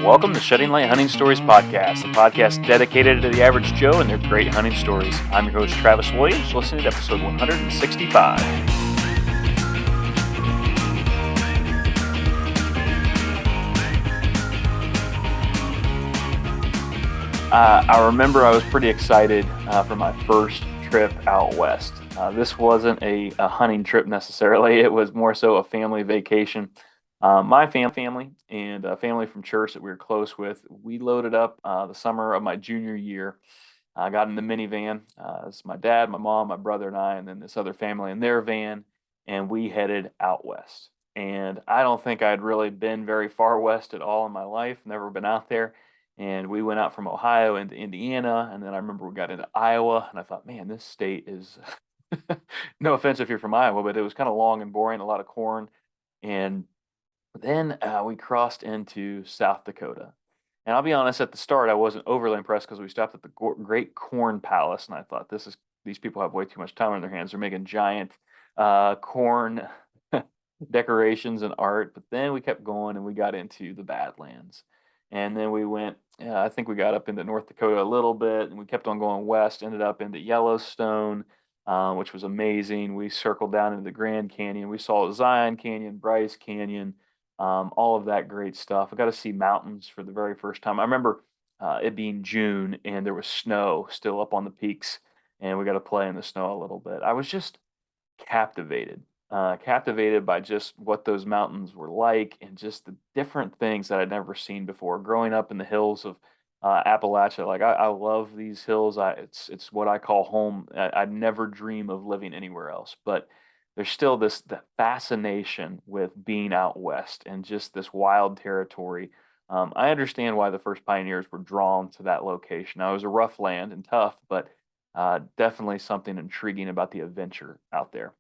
Welcome to Shedding Light Hunting Stories Podcast, a podcast dedicated to the average Joe and their great hunting stories. I'm your host, Travis Williams, listening to episode 165. I remember I was pretty excited for my first trip out west. This wasn't a hunting trip necessarily. It was more so a family vacation. My family and a family from church that we were close with, we loaded up the summer of my junior year. I got in the minivan. It's my dad, my mom, my brother, and I, and then this other family in their van, and we headed out west. And I don't think I'd really been very far west at all in my life, never been out there. And we went out from Ohio into Indiana, and then I remember we got into Iowa, and I thought, man, this state is, no offense if you're from Iowa, but it was kind of long and boring, a lot of corn. And then we crossed into South Dakota. And I'll be honest, at the start, I wasn't overly impressed because we stopped at the Great Corn Palace, and I thought, these people have way too much time on their hands. They're making giant corn decorations and art. But then we kept going, and we got into the Badlands. And then we went, I think we got up into North Dakota a little bit, and we kept on going west, ended up into Yellowstone, which was amazing. We circled down into the Grand Canyon. We saw Zion Canyon, Bryce Canyon, all of that great stuff. I got to see mountains for the very first time. I remember it being June, and there was snow still up on the peaks, and we got to play in the snow a little bit. I was just captivated by just what those mountains were like and just the different things that I'd never seen before. Growing up in the hills of Appalachia, like I love these hills. It's what I call home. I'd never dream of living anywhere else, but there's still the fascination with being out west and just this wild territory. I understand why the first pioneers were drawn to that location. Now, it was a rough land and tough, but definitely something intriguing about the adventure out there.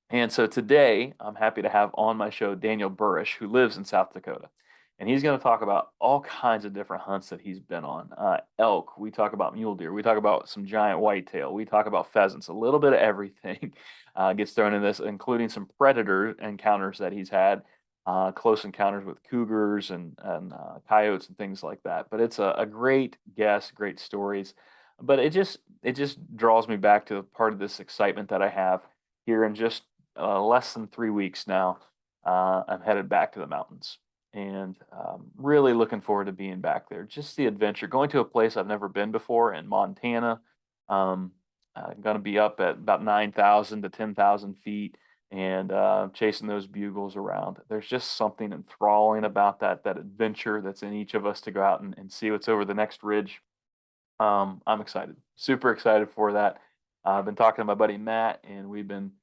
And so today, I'm happy to have on my show Daniel Buresh, who lives in South Dakota. And he's going to talk about all kinds of different hunts that he's been on. Elk, we talk about mule deer, we talk about some giant whitetail, we talk about pheasants, a little bit of everything gets thrown in this, including some predator encounters that he's had, close encounters with cougars and coyotes and things like that. But it's a great guest, great stories. But it just draws me back to part of this excitement that I have here in just less than 3 weeks now. I'm headed back to the mountains. And really looking forward to being back there. Just the adventure, going to a place I've never been before in Montana. I'm going to be up at about 9,000 to 10,000 feet and chasing those bugles around. There's just something enthralling about that adventure that's in each of us to go out and see what's over the next ridge. I'm excited, super excited for that. I've been talking to my buddy Matt, and we've been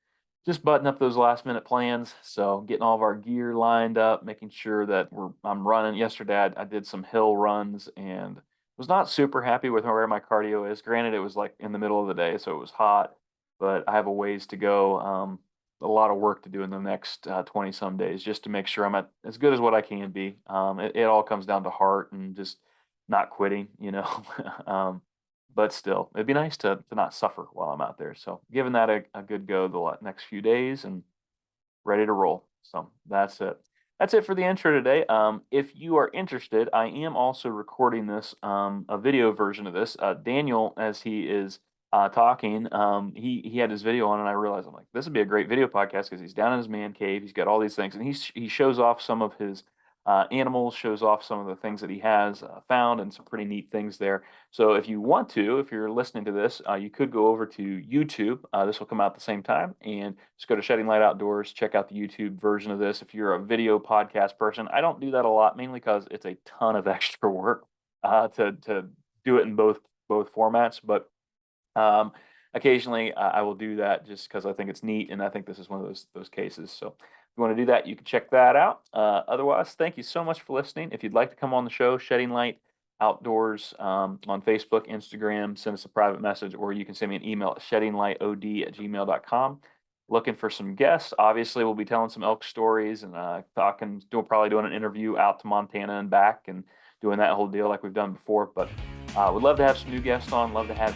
just button up those last minute plans. So getting all of our gear lined up, making sure that I'm running. Yesterday I did some hill runs and was not super happy with where my cardio is. Granted, it was like in the middle of the day, so it was hot, but I have a ways to go. A lot of work to do in the next 20 some days just to make sure I'm at as good as what I can be. It all comes down to heart and just not quitting, but still, it'd be nice to not suffer while I'm out there. So giving that a good go the next few days and ready to roll. So that's it. That's it for the intro today. If you are interested, I am also recording this, a video version of this. Daniel, as he is talking, he had his video on, and I realized, I'm like, this would be a great video podcast because he's down in his man cave. He's got all these things, and he shows off some of his animals, shows off some of the things that he has found, and some pretty neat things there. So if you want to, if you're listening to this, you could go over to YouTube. This will come out at the same time, and just go to Shedding Light Outdoors, check out the YouTube version of this. If you're a video podcast person, I don't do that a lot, mainly because it's a ton of extra work to do it in both formats. But occasionally I will do that just because I think it's neat, and I think this is one of those cases. So if you want to do that, you can check that out. Otherwise, thank you so much for listening. If you'd like to come on the show, Shedding Light Outdoors on Facebook, Instagram, send us a private message, or you can send me an email at sheddinglightod@gmail.com. Looking for some guests. Obviously, we'll be telling some elk stories and probably doing an interview out to Montana and back and doing that whole deal like we've done before. But would love to have some new guests on. Love to have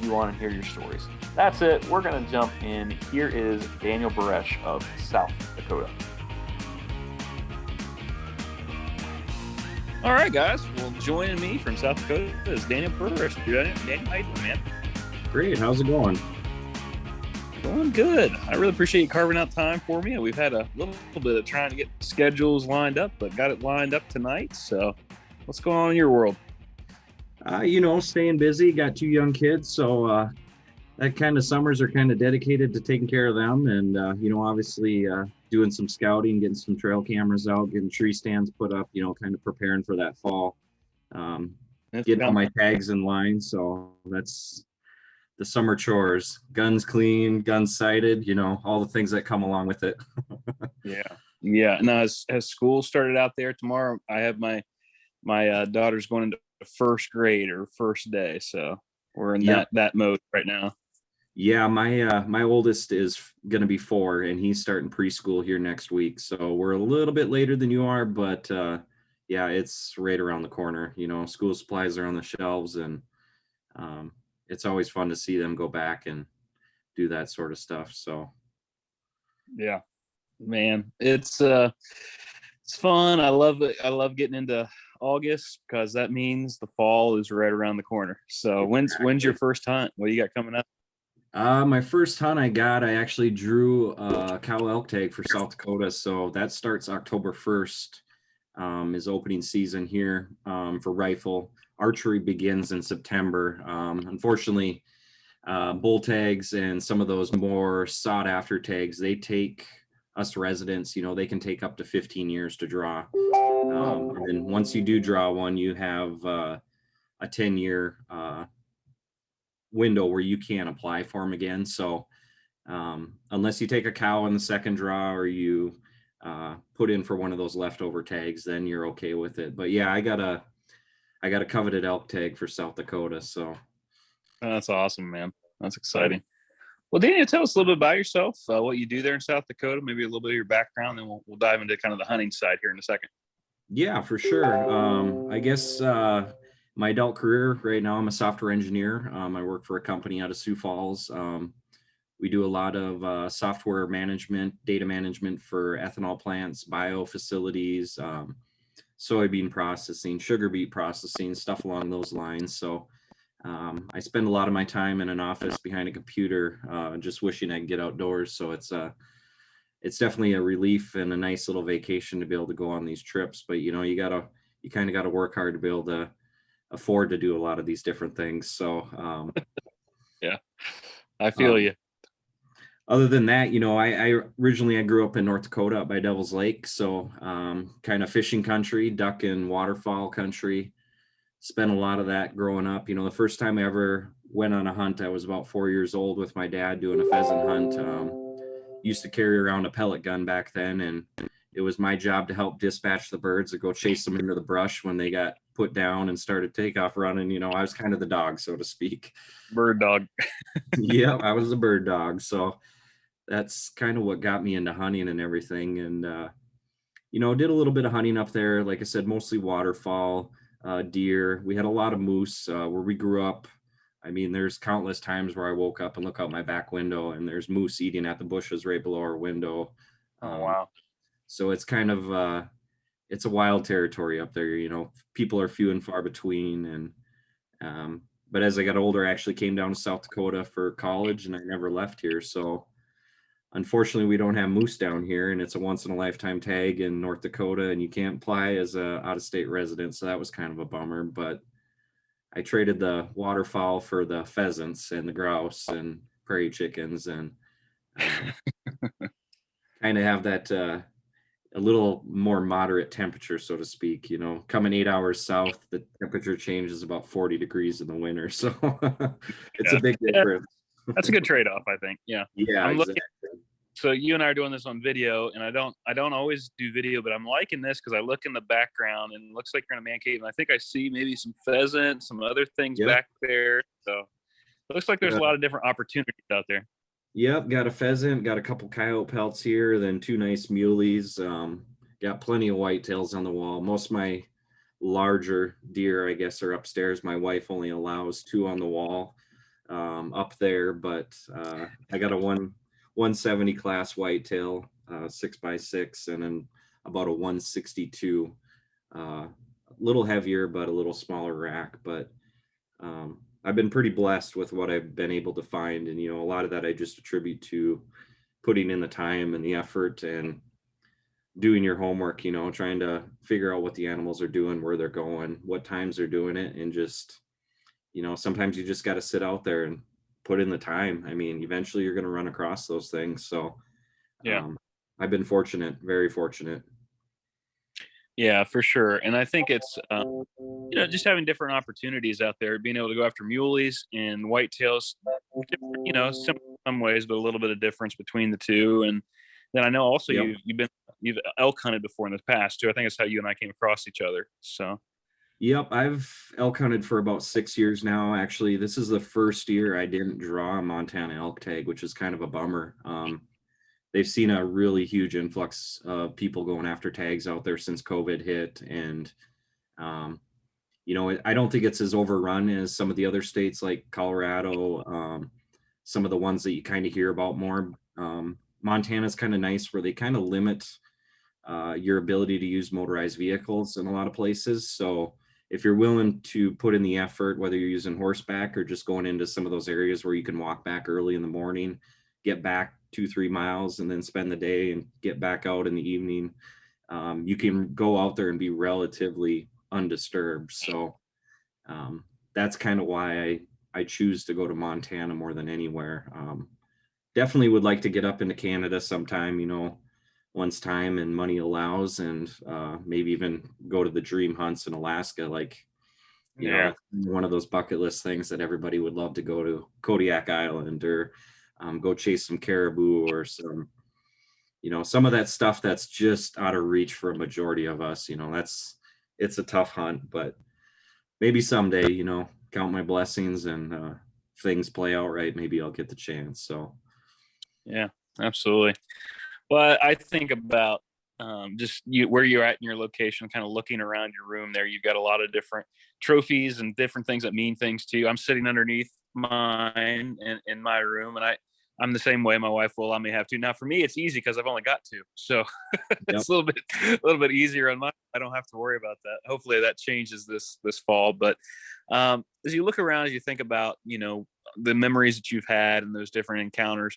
you on and hear your stories. That's it. We're going to jump in. Here is Daniel Buresh of South Dakota. All right, guys. Well, joining me from South Dakota is Daniel Buresh. Daniel, how you doing, man? Great. How's it going? Going good. I really appreciate you carving out time for me. We've had a little bit of trying to get schedules lined up, but got it lined up tonight. So, what's going on in your world? Staying busy. Got two young kids, so that kind of summers are kind of dedicated to taking care of them, and obviously doing some scouting, getting some trail cameras out, getting tree stands put up. Kind of preparing for that fall. Um, It's Getting all come. my tags in line, so that's the summer chores. Guns clean, guns sighted. All the things that come along with it. Yeah, yeah. Now, has school started out there tomorrow? I have my daughter's going into first grade or first day, so we're in Yep. that mode right now. Yeah, my oldest is going to be 4, and he's starting preschool here next week. So we're a little bit later than you are, but yeah, it's right around the corner. School supplies are on the shelves, and um, it's always fun to see them go back and do that sort of stuff. So Yeah, man, it's fun. I love it. I love getting into August because that means the fall is right around the corner. So when's your exactly. first hunt? What do you got coming up? My first hunt I actually drew a cow elk tag for South Dakota. So that starts October 1st, is opening season here for rifle. Archery begins in September. Unfortunately, bull tags and some of those more sought after tags, they take us residents, they can take up to 15 years to draw. And then once you do draw one, you have a 10-year window where you can't apply for them again. So unless you take a cow in the second draw or you put in for one of those leftover tags, then you're okay with it. But yeah, I got a coveted elk tag for South Dakota. So That's awesome, man. That's exciting. Well, Daniel, tell us a little bit about yourself, what you do there in South Dakota, maybe a little bit of your background, then we'll dive into kind of the hunting side here in a second. yeah, for sure. I guess my adult career right now, I'm a software engineer. I work for a company out of Sioux Falls. We do a lot of software management, data management for ethanol plants, bio facilities, soybean processing, sugar beet processing, stuff along those lines. So I spend a lot of my time in an office behind a computer, just wishing I could get outdoors. So it's definitely a relief and a nice little vacation to be able to go on these trips. But you kind of gotta work hard to be able to afford to do a lot of these different things. So Yeah, I feel um, you. other than that, I originally I grew up in North Dakota up by Devil's Lake, so kind of fishing country, duck and waterfowl country. Spent a lot of that growing up. The first time I ever went on a hunt, I was about 4 years old with my dad doing a pheasant hunt. Used to carry around a pellet gun back then, and it was my job to help dispatch the birds or go chase them into the brush when they got put down and started takeoff running. I was kind of the dog, so to speak. Bird dog. Yeah, I was the bird dog. So that's kind of what got me into hunting and everything. And did a little bit of hunting up there. Like I said, mostly waterfowl, deer. We had a lot of moose where we grew up. I mean, there's countless times where I woke up and look out my back window and there's moose eating at the bushes right below our window. Oh, Um, wow. so it's kind of it's a wild territory up there. People are few and far between. And but as I got older, I actually came down to South Dakota for college, and I never left here. So unfortunately, we don't have moose down here, and it's a once in a lifetime tag in North Dakota, and you can't apply as a out of state resident. So that was kind of a bummer. But I traded the waterfowl for the pheasants and the grouse and prairie chickens, and um, kind of have that a little more moderate temperature, so to speak. Coming 8 hours south, the temperature changes about 40 degrees in the winter, so it's a Yeah. big Yeah. difference. That's a good trade off, I think. Yeah. Yeah, I'm looking. exactly. So you and I are doing this on video, and I don't always do video, but I'm liking this because I look in the background and it looks like you're in a man cave, and I think I see maybe some pheasant, some other things Yep. back there. So it looks like there's a lot of different opportunities out there. Yep, got a pheasant, got a couple coyote pelts here, then two nice muleys. Got plenty of whitetails on the wall. Most of my larger deer, I guess, are upstairs. My wife only allows two on the wall up there, but I got a 170 class whitetail, 6x6, and then about a 162 little heavier, but a little smaller rack. But I've been pretty blessed with what I've been able to find. And, a lot of that I just attribute to putting in the time and the effort and doing your homework, trying to figure out what the animals are doing, where they're going, what times they're doing it. And just, sometimes you just got to sit out there and put in the time. I mean, eventually you're going to run across those things. So Yeah. I've been fortunate, very fortunate. Yeah, for sure. And I think it's, just having different opportunities out there, being able to go after muleys and whitetails, some ways, but a little bit of difference between the two. And then I know also Yep. you've elk hunted before in the past too. I think that's how you and I came across each other. So. Yep, I've elk hunted for about 6 years now. Actually, this is the first year I didn't draw a Montana elk tag, which is kind of a bummer. They've seen a really huge influx of people going after tags out there since COVID hit. And, I don't think it's as overrun as some of the other states like Colorado, some of the ones that you kind of hear about more. Montana's kind of nice where they kind of limit your ability to use motorized vehicles in a lot of places. So if you're willing to put in the effort, whether you're using horseback or just going into some of those areas where you can walk back early in the morning, get back 2-3 miles and then spend the day and get back out in the evening, you can go out there and be relatively undisturbed. So that's kind of why I choose to go to Montana more than anywhere. Definitely would like to get up into Canada sometime, once time and money allows, and maybe even go to the dream hunts in Alaska. Like, Yeah. one of those bucket list things that everybody would love to go to Kodiak Island or go chase some caribou or some of that stuff that's just out of reach for a majority of us. It's a tough hunt, but maybe someday, count my blessings and things play out right. Maybe I'll get the chance. So Yeah, absolutely. Well, I think about just where you're at in your location, kind of looking around your room there. You've got a lot of different trophies and different things that mean things to you. I'm sitting underneath mine in my room, and I'm the same way. My wife will allow me to have two. Now, for me, it's easy because I've only got two, so Yep. it's a little bit easier on mine. I don't have to worry about that. Hopefully, that changes this fall. But as you look around, as you think about the memories that you've had and those different encounters,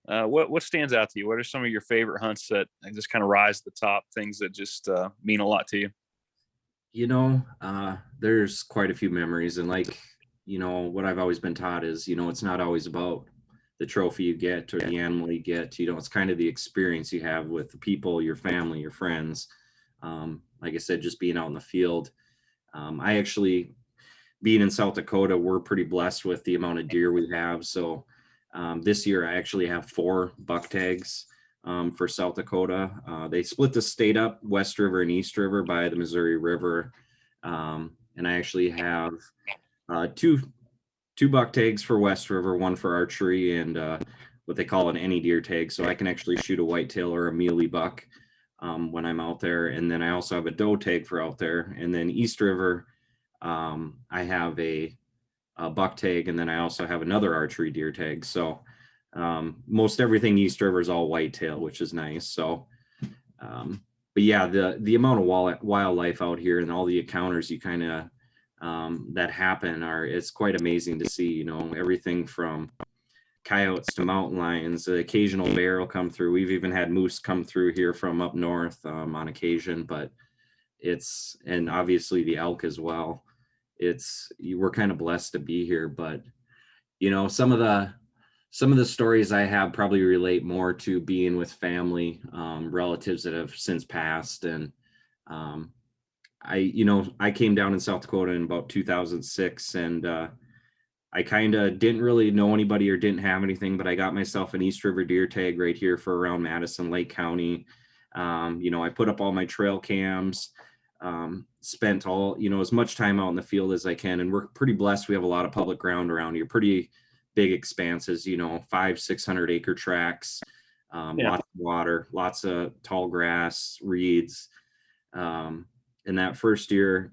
what stands out to you? What are some of your favorite hunts that just kind of rise to the top? Things that just mean a lot to you. There's quite a few memories, and what I've always been taught is, it's not always about the trophy you get or the animal you get. It's kind of the experience you have with the people, your family, your friends. Like I said, just being out in the field. I actually, being in South Dakota, we're pretty blessed with the amount of deer we have. So this year I actually have 4 buck tags for South Dakota. They split the state up, West River and East River, by the Missouri River. And I actually have two buck tags for West River, one for archery and what they call an any deer tag. So I can actually shoot a whitetail or a muley buck when I'm out there. And then I also have a doe tag for out there. And then East River, I have a buck tag, and then I also have another archery deer tag. So most everything East River is all whitetail, which is nice. So but yeah, the amount of wildlife out here and all the encounters you kind of that happen it's quite amazing to see. Everything from coyotes to mountain lions. The occasional bear will come through. We've even had moose come through here from up north on occasion, but and obviously the elk as well. We're kind of blessed to be here, but some of the stories I have probably relate more to being with family, relatives that have since passed. And I came down in South Dakota in about 2006, and I kind of didn't really know anybody or didn't have anything, but I got myself an East River deer tag right here for around Madison Lake County. I put up all my trail cams, spent all, as much time out in the field as I can. And we're pretty blessed. We have a lot of public ground around here, pretty big expanses, 500-600 acre tracts, lots of water, lots of tall grass, reeds. And that first year,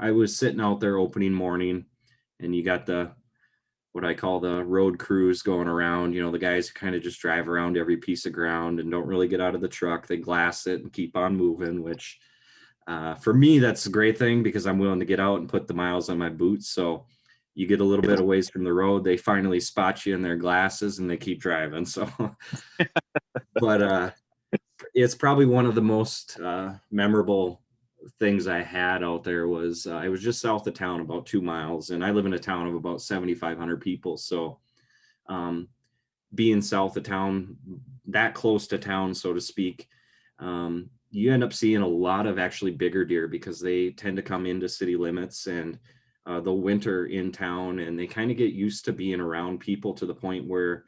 I was sitting out there opening morning, and you got what I call the road crews going around, the guys who kind of just drive around every piece of ground and don't really get out of the truck. They glass it and keep on moving, which For me, that's a great thing because I'm willing to get out and put the miles on my boots. So you get a little bit away from the road, they finally spot you in their glasses and they keep driving. So, but it's probably one of the most memorable things I had out there was I was just south of town about 2 miles, and I live in a town of about 7,500 people. So um, being south of town, that close to town, so to speak, you end up seeing a lot of actually bigger deer because they tend to come into city limits and they'll winter in town, and they kind of get used to being around people to the point where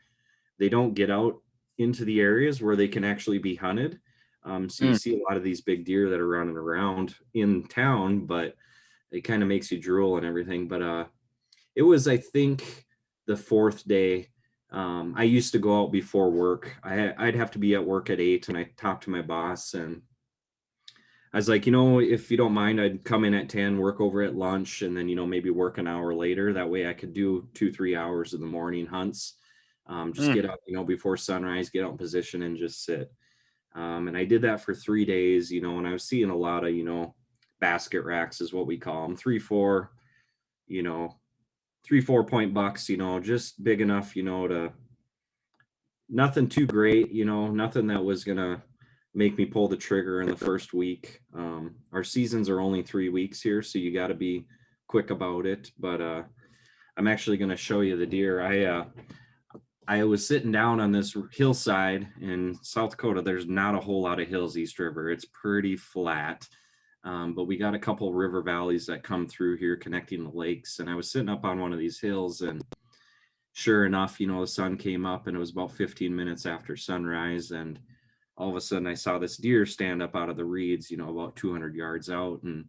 they don't get out into the areas where they can actually be hunted. So you Mm. see a lot of these big deer that are running around in town, but it kind of makes you drool and everything. But it was, I think, the fourth day. I used to go out before work. I'd have to be at work at 8, and I talked to my boss, and I was like, if you don't mind, I'd come in at 10, work over at lunch, and then, maybe work an hour later. That way I could do 2-3 hours of the morning hunts. Just Mm. get up, before sunrise, get out in position and just sit. And I did that for 3 days, and I was seeing a lot of, basket racks is what we call them, 3-4, you know, 3-4 point bucks, just big enough, to nothing too great, nothing that was gonna make me pull the trigger in the first week. Our seasons are only 3 weeks here, so you got to be quick about it. But I'm actually gonna show you the deer. I was sitting down on this hillside in South Dakota. There's not a whole lot of hills East River. It's pretty flat. But we got a couple river valleys that come through here connecting the lakes. And I was sitting up on one of these hills, and sure enough, the sun came up, and it was about 15 minutes after sunrise. And all of a sudden I saw this deer stand up out of the reeds, about 200 yards out. And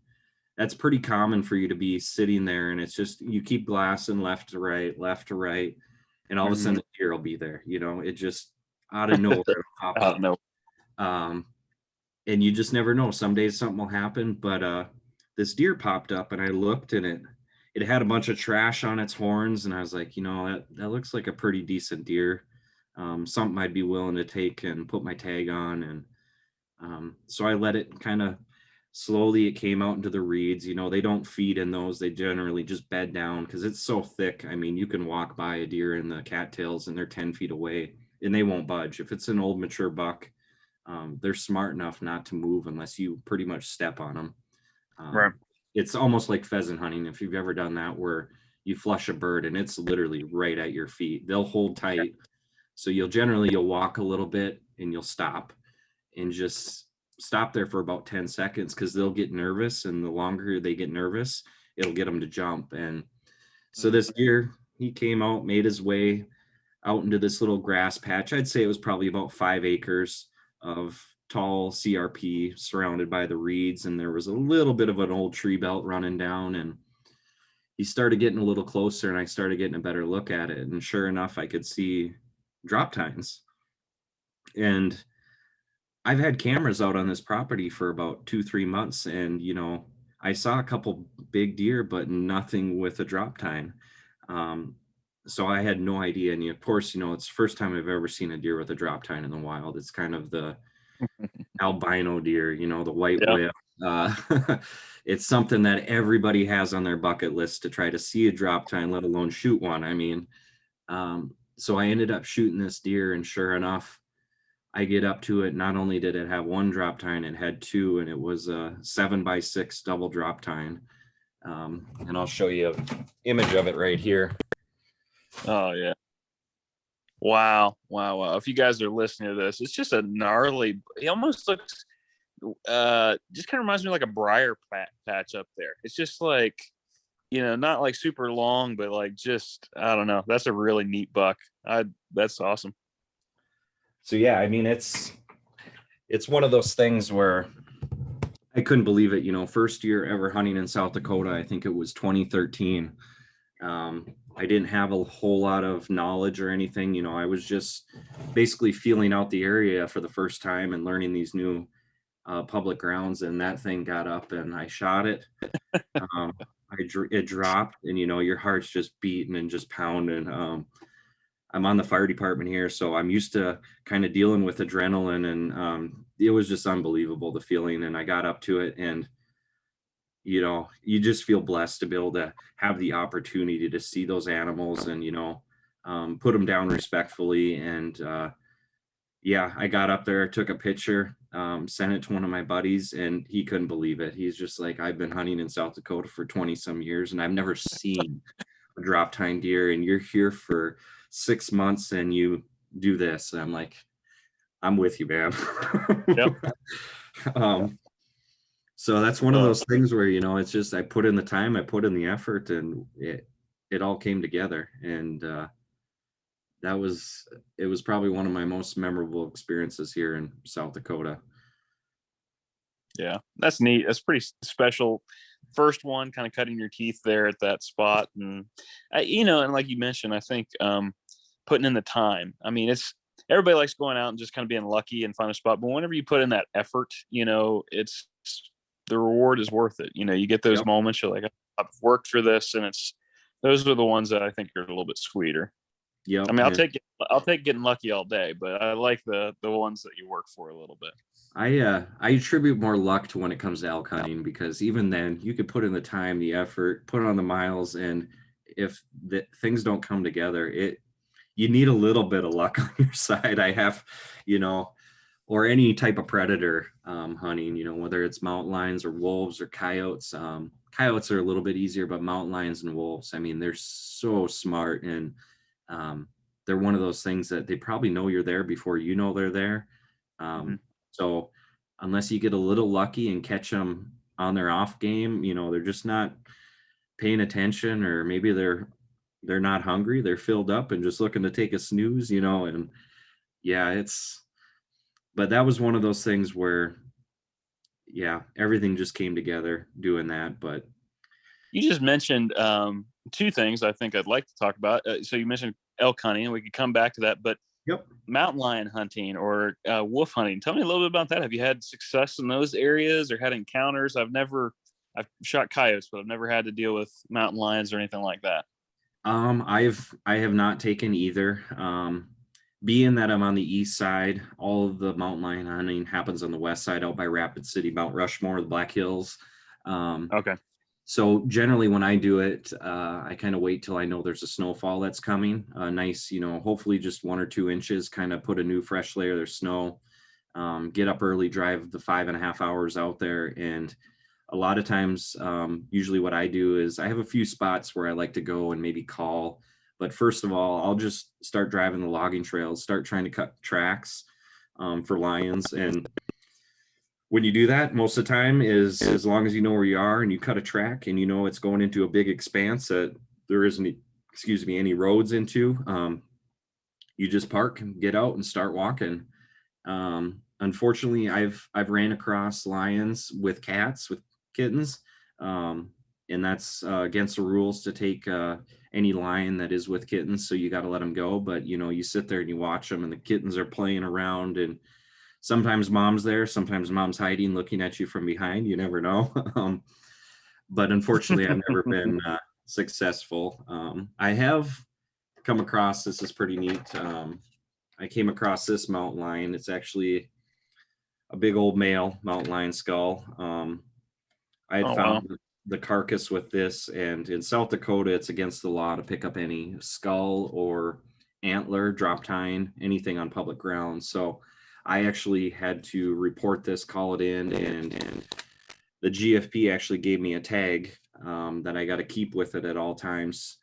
that's pretty common for you to be sitting there, and it's just, you keep glassing left to right, left to right, and all of a sudden Mhm. the deer will be there. It just out of nowhere it'll pop I don't up. know. Um, and you just never know. Some days something will happen, but this deer popped up, and I looked, and it had a bunch of trash on its horns, and I was like, that looks like a pretty decent deer. Something I'd be willing to take and put my tag on. And so I let it kind of slowly, it came out into the reeds. They don't feed in those. They generally just bed down because it's so thick. I mean, you can walk by a deer in the cattails and they're 10 feet away and they won't budge. If it's an old mature buck, they're smart enough not to move unless you pretty much step on them. Right. It's almost like pheasant hunting. If you've ever done that, where you flush a bird and it's literally right at your feet, they'll hold tight. So you'll walk a little bit and you'll stop and just stop there for about 10 seconds because they'll get nervous. And the longer they get nervous, it'll get them to jump. And so this deer, he came out, made his way out into this little grass patch. I'd say it was probably about 5 acres of tall CRP surrounded by the reeds. And there was a little bit of an old tree belt running down. And he started getting a little closer, and I started getting a better look at it. And sure enough, I could see drop tines. And I've had cameras out on this property for about 2-3 months, and I saw a couple big deer, but nothing with a drop tine. So I had no idea. And of course, it's the first time I've ever seen a deer with a drop tine in the wild. It's kind of the albino deer, the white Yeah. whip. It's something that everybody has on their bucket list to try to see a drop tine, let alone shoot one. I mean, so I ended up shooting this deer, and sure enough, I get up to it. Not only did it have one drop tine, it had two, and it was a 7x6 double drop tine. And I'll show you an image of it right here. Oh yeah. Wow. Wow. Wow. If you guys are listening to this, it's just a gnarly, it almost looks, just kind of reminds me of like a briar patch up there. It's just like, not like super long, but like just, I don't know. That's a really neat buck. That's awesome. So yeah, I mean, it's one of those things where I couldn't believe it. First year ever hunting in South Dakota, I think it was 2013. I didn't have a whole lot of knowledge or anything. I was just basically feeling out the area for the first time and learning these new public grounds. And that thing got up, and I shot it. It dropped, and your heart's just beating and just pounding. I'm on the fire department here, so I'm used to kind of dealing with adrenaline, and it was just unbelievable, the feeling. And I got up to it, and you just feel blessed to be able to have the opportunity to see those animals and put them down respectfully. And yeah, I got up there, took a picture, sent it to one of my buddies, and he couldn't believe it. He's just like, I've been hunting in South Dakota for 20 some years, and I've never seen a drop tine deer, and you're here for 6 months and you do this. And I'm like, I'm with you, man. Yep. So that's one of those things where, it's just, I put in the time, I put in the effort, and it all came together. And it was probably one of my most memorable experiences here in South Dakota. Yeah, that's neat. That's pretty special. First one, kind of cutting your teeth there at that spot. And, and like you mentioned, I think putting in the time. I mean, everybody likes going out and just kind of being lucky and find a spot. But whenever you put in that effort, it's the reward is worth it. You get those moments, you're like, I've worked for this. And those are the ones that I think are a little bit sweeter. Yeah. I mean, I'll take getting lucky all day, but I like the ones that you work for a little bit. I attribute more luck to when it comes to elk hunting, because even then you could put in the time, the effort, put on the miles, and if things don't come together, you need a little bit of luck on your side. I have, or any type of predator hunting, whether it's mountain lions or wolves or coyotes. Coyotes are a little bit easier, but mountain lions and wolves, I mean, they're so smart, and they're one of those things that they probably know you're there before you know they're there. So unless you get a little lucky and catch them on their off game, they're just not paying attention, or maybe they're not hungry, they're filled up and just looking to take a snooze, and yeah, but that was one of those things where, yeah, everything just came together doing that. But you just mentioned two things I think I'd like to talk about. So you mentioned elk hunting, and we could come back to that, but mountain lion hunting or wolf hunting. Tell me a little bit about that. Have you had success in those areas or had encounters? I've shot coyotes, but I've never had to deal with mountain lions or anything like that. I have not taken either. Being that I'm on the east side, all of the mountain lion hunting happens on the west side, out by Rapid City, Mount Rushmore, the Black Hills. Okay. So generally when I do it, I kind of wait till I know there's a snowfall that's coming. Nice, hopefully just 1 or 2 inches, kind of put a new fresh layer of snow. Get up early, drive the 5.5 hours out there. And a lot of times, usually what I do is I have a few spots where I like to go and maybe call. But first of all, I'll just start driving the logging trails, start trying to cut tracks for lions. And when you do that, most of the time is, as long as you know where you are and you cut a track and it's going into a big expanse that there isn't, any roads into, you just park and get out and start walking. Unfortunately, I've ran across lions with cats, with kittens, and that's against the rules to take any lion that is with kittens. So you got to let them go. But you sit there and you watch them, and the kittens are playing around, and sometimes mom's there, sometimes mom's hiding, looking at you from behind. You never know. But unfortunately, I've never been successful. I have come across, this is pretty neat. I came across this mountain lion. It's actually a big old male mountain lion skull. I had found the carcass with this, and in South Dakota, it's against the law to pick up any skull or antler, drop tine, anything on public grounds. So I actually had to report this, call it in, and the GFP actually gave me a tag that I got to keep with it at all times.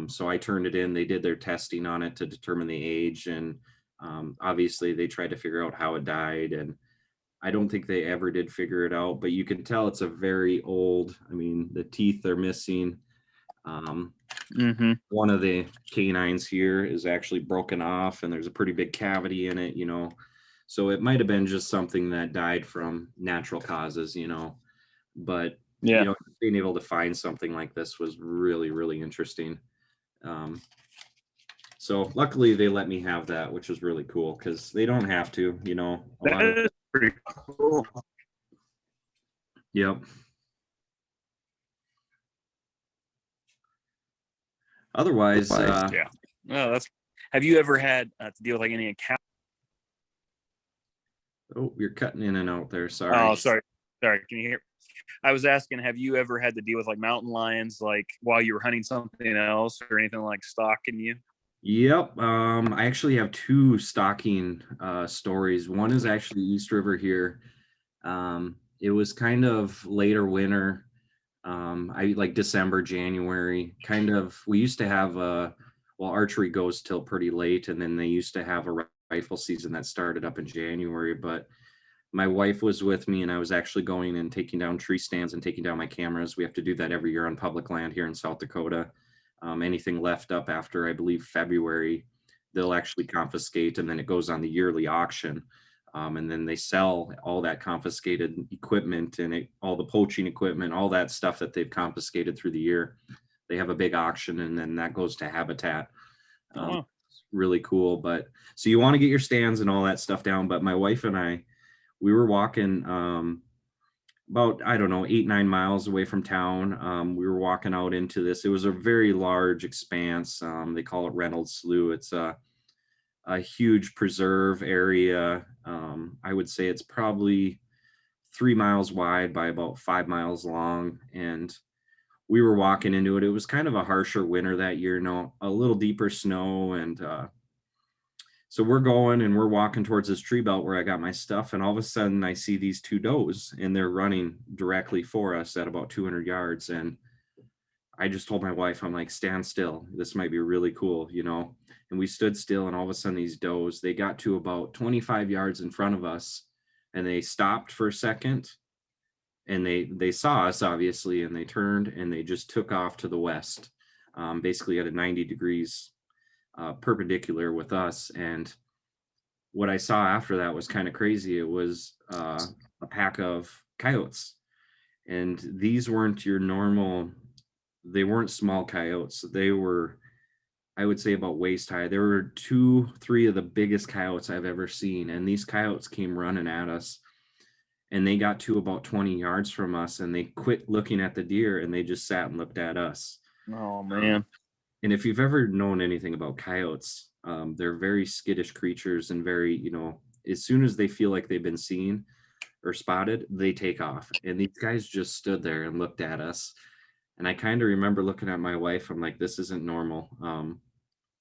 So I turned it in. They did their testing on it to determine the age, and obviously they tried to figure out how it died, and I don't think they ever did figure it out, but you can tell it's a very old, I mean, the teeth are missing. One of the canines here is actually broken off, and there's a pretty big cavity in it, so it might have been just something that died from natural causes, but being able to find something like this was really, really interesting. So luckily they let me have that, which was really cool, because they don't have to, That is pretty cool. Yep. Otherwise, No, have you ever had to deal with like any encounter? Oh, you're cutting in and out there. Sorry. Oh, sorry. Can you hear? I was asking, have you ever had to deal with like mountain lions, like while you were hunting something else or anything like stalking you? Yep. I actually have two stalking stories. One is actually East River here. It was kind of later winter. I like December, January, kind of. We used to have well, archery goes till pretty late, and then they used to have a rifle season that started up in January. But my wife was with me, and I was actually going and taking down tree stands and taking down my cameras. We have to do that every year on public land here in South Dakota. Anything left up after, I believe, February, they'll actually confiscate, and then it goes on the yearly auction. And then they sell all that confiscated equipment and all the poaching equipment, all that stuff that they've confiscated through the year. They have a big auction, and then that goes to Habitat. It's really cool. But so you want to get your stands and all that stuff down. But my wife and I, we were walking about, I don't know, 8-9 miles away from town. We were walking out into this. It was a very large expanse. They call it Reynolds Slough. It's a huge preserve area. I would say it's probably 3 miles wide by about 5 miles long. And we were walking into it. It was kind of a harsher winter that year, a little deeper snow. And so we're going and we're walking towards this tree belt where I got my stuff. And all of a sudden I see these two does, and they're running directly for us at about 200 yards. And I just told my wife, I'm like, stand still. This might be really cool, And we stood still, and all of a sudden these does, they got to about 25 yards in front of us, and they stopped for a second, and they saw us obviously, and they turned and they just took off to the west, basically at a 90 degrees perpendicular with us. And what I saw after that was kind of crazy. It was a pack of coyotes, and these weren't your normal, they weren't small coyotes. They were, I would say, about waist high. There were 2-3 of the biggest coyotes I've ever seen. And these coyotes came running at us, and they got to about 20 yards from us, and they quit looking at the deer, and they just sat and looked at us. Oh man. And if you've ever known anything about coyotes, they're very skittish creatures, and very, as soon as they feel like they've been seen or spotted, they take off. And these guys just stood there and looked at us. And I kind of remember looking at my wife. I'm like, this isn't normal.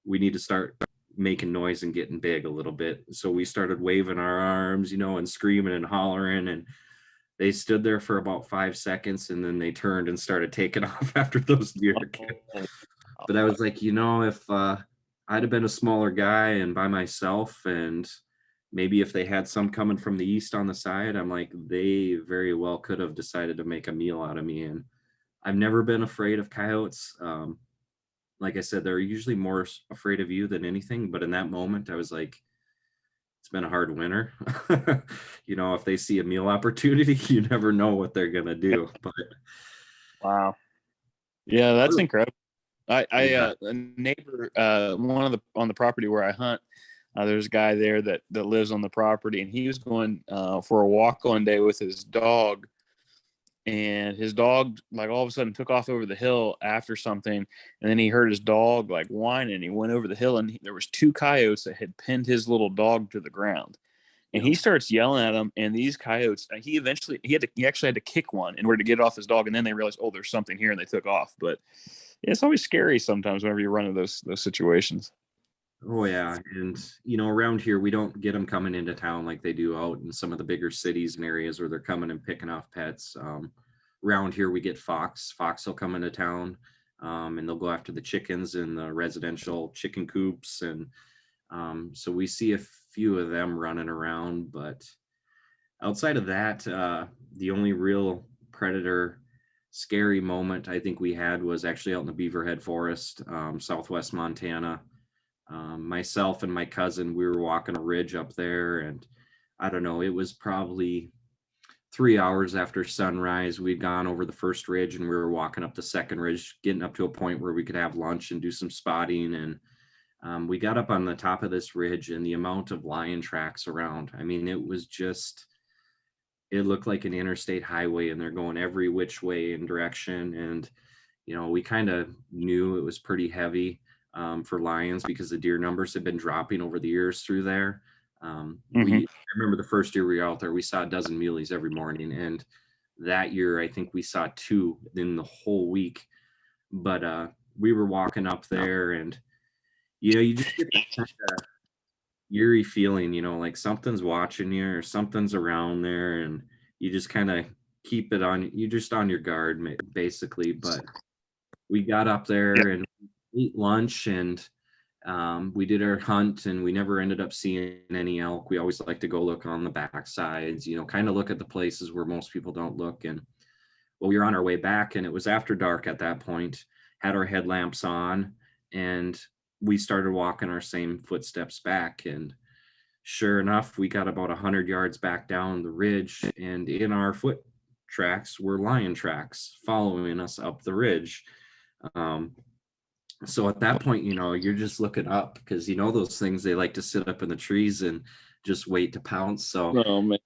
We need to start making noise and getting big a little bit. So we started waving our arms, and screaming and hollering. And they stood there for about 5 seconds, and then they turned and started taking off after those deer. But I was like, if I'd have been a smaller guy and by myself, and maybe if they had some coming from the east on the side, I'm like, they very well could have decided to make a meal out of me. And I've never been afraid of coyotes. Like I said, they're usually more afraid of you than anything. But in that moment, I was like, it's been a hard winter. If they see a meal opportunity, you never know what they're going to do. But wow. Yeah, that's incredible. A neighbor, on the property where I hunt, there's a guy there that lives on the property, and he was going for a walk one day with his dog, and his dog like all of a sudden took off over the hill after something, and then he heard his dog like whining, and he went over the hill, and there was 2 coyotes that had pinned his little dog to the ground. And he starts yelling at them, and these coyotes, he actually had to kick one in order to get it off his dog, and then they realized, oh, there's something here, and they took off. But it's always scary sometimes whenever you run into those situations. Oh yeah. And around here we don't get them coming into town like they do out in some of the bigger cities and areas where they're coming and picking off pets. Around here we get fox will come into town, and they'll go after the chickens in the residential chicken coops. And so we see a few of them running around. But outside of that, the only real predator scary moment I think we had was actually out in the Beaverhead Forest, southwest Montana. Myself and my cousin, we were walking a ridge up there, and I don't know, it was probably 3 hours after sunrise. We'd gone over the first ridge, and we were walking up the second ridge, getting up to a point where we could have lunch and do some spotting. And we got up on the top of this ridge, and the amount of lion tracks around, I mean, it looked like an interstate highway, and they're going every which way and direction. And we kind of knew it was pretty heavy. for lions because the deer numbers had been dropping over the years through there. Mhm. I remember the first year we were out there, we saw a dozen muleys every morning, and that year I think we saw 2 in the whole week. But we were walking up there, and you just get that kind of eerie feeling, like something's watching you or something's around there, and you just kind of keep it on. You're just on your guard, basically. But we got up Yeah. there and ate lunch, and we did our hunt, and we never ended up seeing any elk. We always like to go look on the back sides, kind of look at the places where most people don't look. And well, we were on our way back, and it was after dark at that point, had our headlamps on, and we started walking our same footsteps back. And sure enough, we got about 100 yards back down the ridge, and in our foot tracks were lion tracks following us up the ridge. So at that point, you're just looking up because those things, they like to sit up in the trees and just wait to pounce. So Oh man.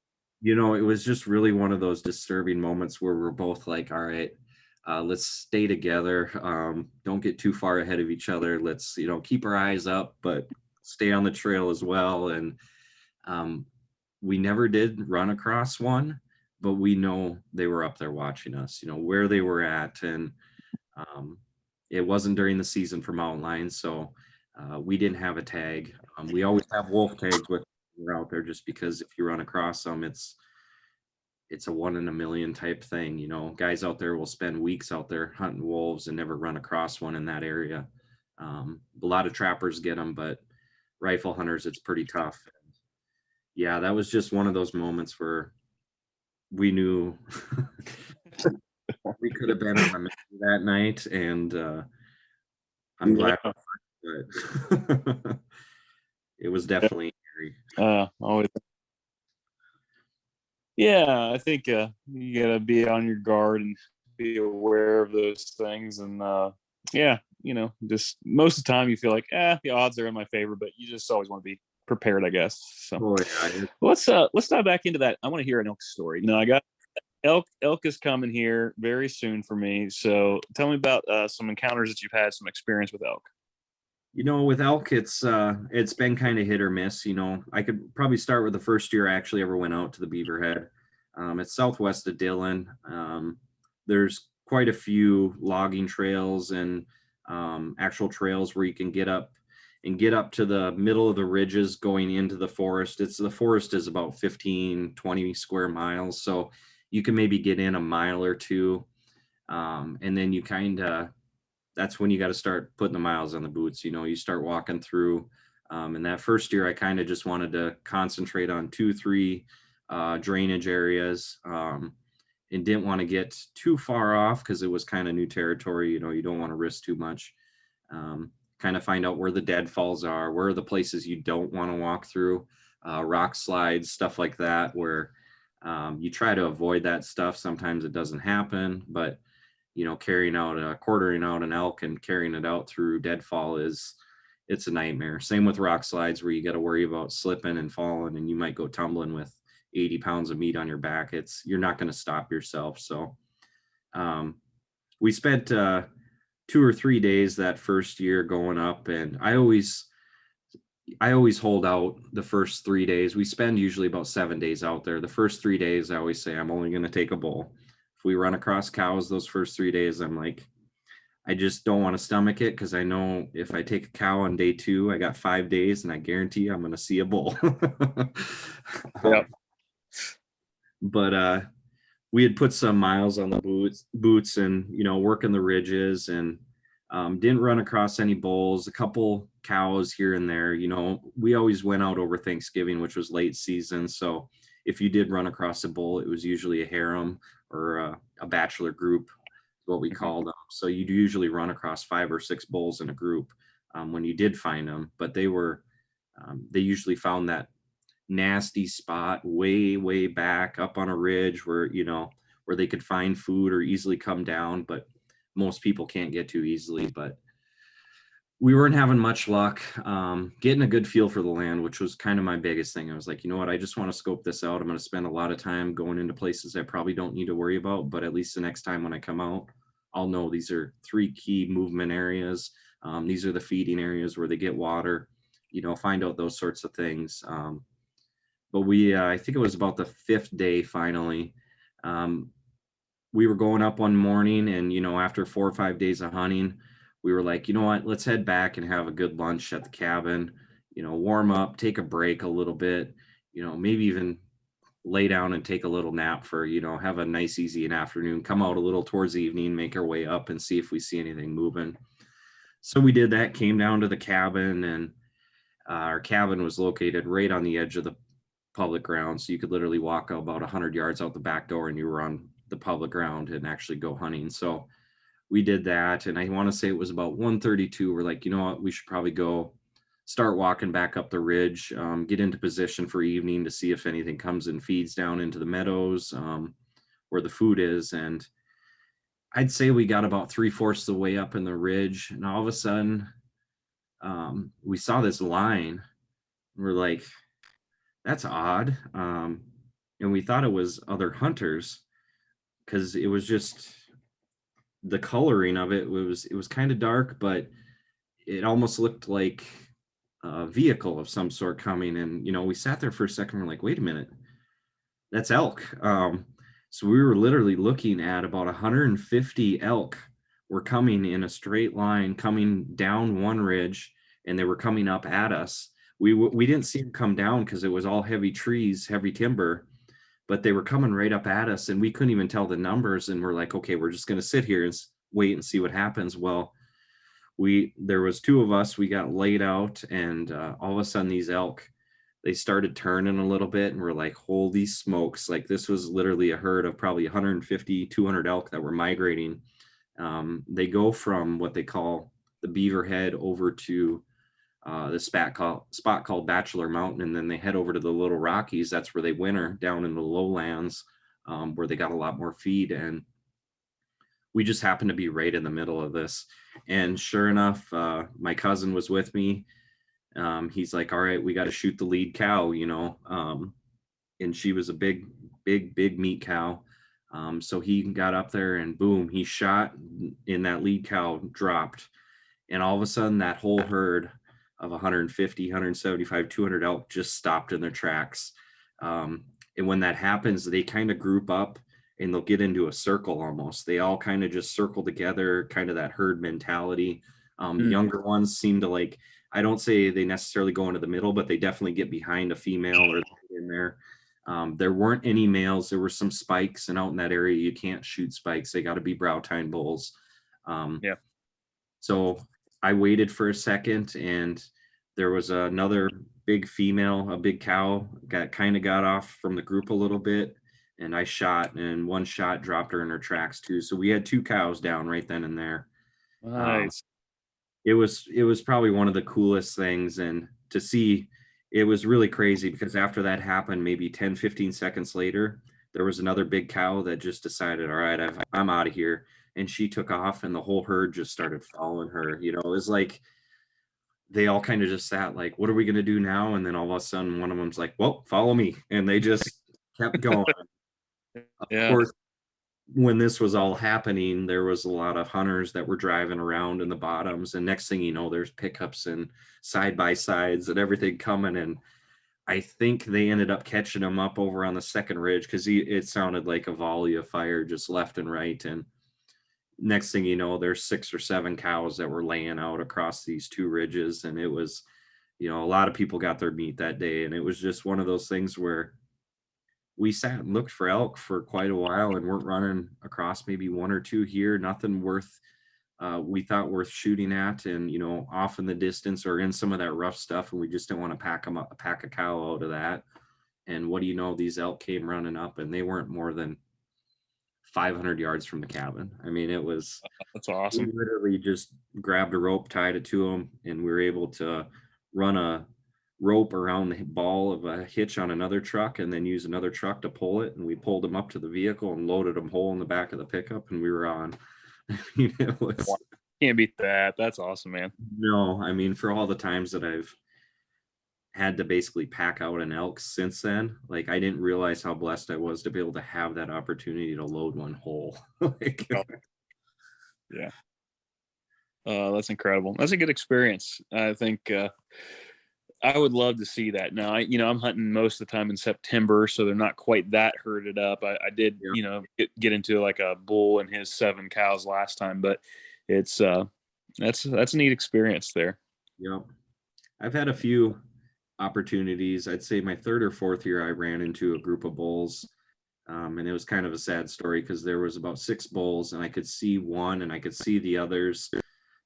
it was just really one of those disturbing moments where we're both like, all right, let's stay together. Don't get too far ahead of each other. Let's, keep our eyes up, but stay on the trail as well. And we never did run across one, but we know they were up there watching us, where they were at. And it wasn't during the season for mountain lions, so we didn't have a tag. We always have wolf tags with we're out there, just because if you run across them, it's a 1 in a million type thing. Guys out there will spend weeks out there hunting wolves and never run across one in that area. A lot of trappers get them, but rifle hunters, it's pretty tough. Yeah, that was just one of those moments where we knew we could have been on a mission that night, and I'm glad, but it was definitely eerie. Always. Yeah, I think you gotta be on your guard and be aware of those things. And yeah, just most of the time you feel like, the odds are in my favor, but you just always want to be prepared, I guess. So Oh yeah, let's dive back into that. I want to hear an elk story. I got elk is coming here very soon for me. So tell me about some encounters that you've had, some experience with elk. with elk, it's been kind of hit or miss. I could probably start with the first year I actually ever went out to the Beaverhead. It's southwest of Dillon. There's quite a few logging trails and actual trails where you can get up to the middle of the ridges going into the forest. The forest is about 15-20 square miles, so you can maybe get in a mile or two, and then you that's when you got to start putting the miles on the boots. You start walking through. And that first year, I kind of just wanted to concentrate on 2-3 drainage areas, and didn't want to get too far off because it was kind of new territory. You don't want to risk too much. Kind of find out where the deadfalls are, where are the places you don't want to walk through, rock slides, stuff like that, where you try to avoid that stuff. Sometimes it doesn't happen, but quartering out an elk and carrying it out through deadfall it's a nightmare. Same with rock slides, where you got to worry about slipping and falling, and you might go tumbling with 80 pounds of meat on your back. You're not going to stop yourself. So we spent 2 or 3 days that first year going up, and I always hold out the first 3 days. We spend usually about 7 days out there. The first 3 days, I always say I'm only going to take a bull. If we run across cows those first 3 days, I'm like, I just don't want to stomach it, because I know if I take a cow on day 2, I got 5 days, and I guarantee I'm going to see a bull. Yeah. But we had put some miles on the boots and, working the ridges, and didn't run across any bulls, a couple cows here and there. We always went out over Thanksgiving, which was late season. So if you did run across a bull, it was usually a harem or a bachelor group, what we called them. So you'd usually run across 5 or 6 bulls in a group when you did find them. But they usually found that nasty spot way back up on a ridge where they could find food or easily come down, but most people can't get to easily. But we weren't having much luck getting a good feel for the land, which was kind of my biggest thing. I was like, you know what, I just want to scope this out. I'm going to spend a lot of time going into places I probably don't need to worry about, but at least the next time when I come out, I'll know these are 3 key movement areas. These are the feeding areas where they get water, find out those sorts of things. But I think it was about the 5th day finally. We were going up one morning, and, after 4 or 5 days of hunting, we were like, you know what, let's head back and have a good lunch at the cabin, warm up, take a break a little bit, maybe even lay down and take a little nap for, have a nice, easy afternoon, come out a little towards the evening, make our way up and see if we see anything moving. So we did that, came down to the cabin, and our cabin was located right on the edge of the public ground. So you could literally walk about 100 yards out the back door and you were on the public ground and actually go hunting. So we did that. And I want to say it was about 1:32. We're like, you know what, we should probably go start walking back up the ridge, get into position for evening to see if anything comes and feeds down into the meadows where the food is. And I'd say we got about 3/4 of the way up in the ridge, and all of a sudden we saw this line. We're like, that's odd. And we thought it was other hunters because it was just the coloring of it was kind of dark, but it almost looked like a vehicle of some sort coming. And we sat there for a second. We're like, wait a minute, that's elk. So we were literally looking at about 150 elk were coming in a straight line, coming down one ridge, and they were coming up at us. We didn't see them come down because it was all heavy trees, heavy timber, but they were coming right up at us, and we couldn't even tell the numbers. And we're like, okay, we're just going to sit here and wait and see what happens. Well, there was 2 of us. We got laid out, and all of a sudden these elk, they started turning a little bit, and we're like, holy smokes. Like, this was literally a herd of probably 150, 200 elk that were migrating. They go from what they call the Beaver Head over to the spot called Bachelor Mountain, and then they head over to the Little Rockies. That's where they winter, down in the lowlands, where they got a lot more feed. And we just happened to be right in the middle of this. And sure enough, my cousin was with me. He's like, all right, we got to shoot the lead cow, and she was a big meat cow. So he got up there, and boom, he shot, and that lead cow dropped. And all of a sudden that whole herd of 150, 175, 200 elk just stopped in their tracks. And when that happens, they kind of group up and they'll get into a circle almost. They all kind of just circle together, kind of that herd mentality. The younger ones seem to, like, I don't say they necessarily go into the middle, but they definitely get behind a female or in there. There weren't any males. There were some spikes, and out in that area, you can't shoot spikes. They got to be brow tine bulls. Yeah. So I waited for a second, and there was another big female, a big cow, got off from the group a little bit, and I shot, and one shot dropped her in her tracks too. So we had 2 cows down right then and there. Nice. It was probably one of the coolest things, and to see, it was really crazy because after that happened, maybe 10, 15 seconds later, there was another big cow that just decided, all right, I'm out of here. And she took off, and the whole herd just started following her. It was like they all kind of just sat like, what are we going to do now? And then all of a sudden one of them's like, well, follow me. And they just kept going. Of course, when this was all happening, there was a lot of hunters that were driving around in the bottoms. And next thing you know, there's pickups and side by sides and everything coming. And I think they ended up catching them up over on the second ridge because it sounded like a volley of fire just left and right. And next thing you know, there's 6 or 7 cows that were laying out across these 2 ridges. And it was, a lot of people got their meat that day. And it was just one of those things where we sat and looked for elk for quite a while and weren't running across maybe 1 or 2 here, nothing we thought worth shooting at, and off in the distance or in some of that rough stuff, and we just didn't want to pack a cow out of that. And what do you know, these elk came running up, and they weren't more than 500 yards from the cabin. I mean, That's awesome. We literally just grabbed a rope, tied it to them, and we were able to run a rope around the ball of a hitch on another truck and then use another truck to pull it. And we pulled them up to the vehicle and loaded them whole in the back of the pickup, and we were on. I mean, Can't beat that. That's awesome, man. No, I mean, for all the times that I've had to basically pack out an elk since then, like, I didn't realize how blessed I was to be able to have that opportunity to load one whole. Yeah. That's incredible. That's a good experience. I think I would love to see that. Now, I'm hunting most of the time in September, so they're not quite that herded up. I did, Yeah. get into like a bull and his 7 cows last time, but it's that's a neat experience there. Yep. I've had a few opportunities. I'd say my third or fourth year, I ran into a group of bulls. And it was kind of a sad story because there was about 6 bulls and I could see one and I could see the others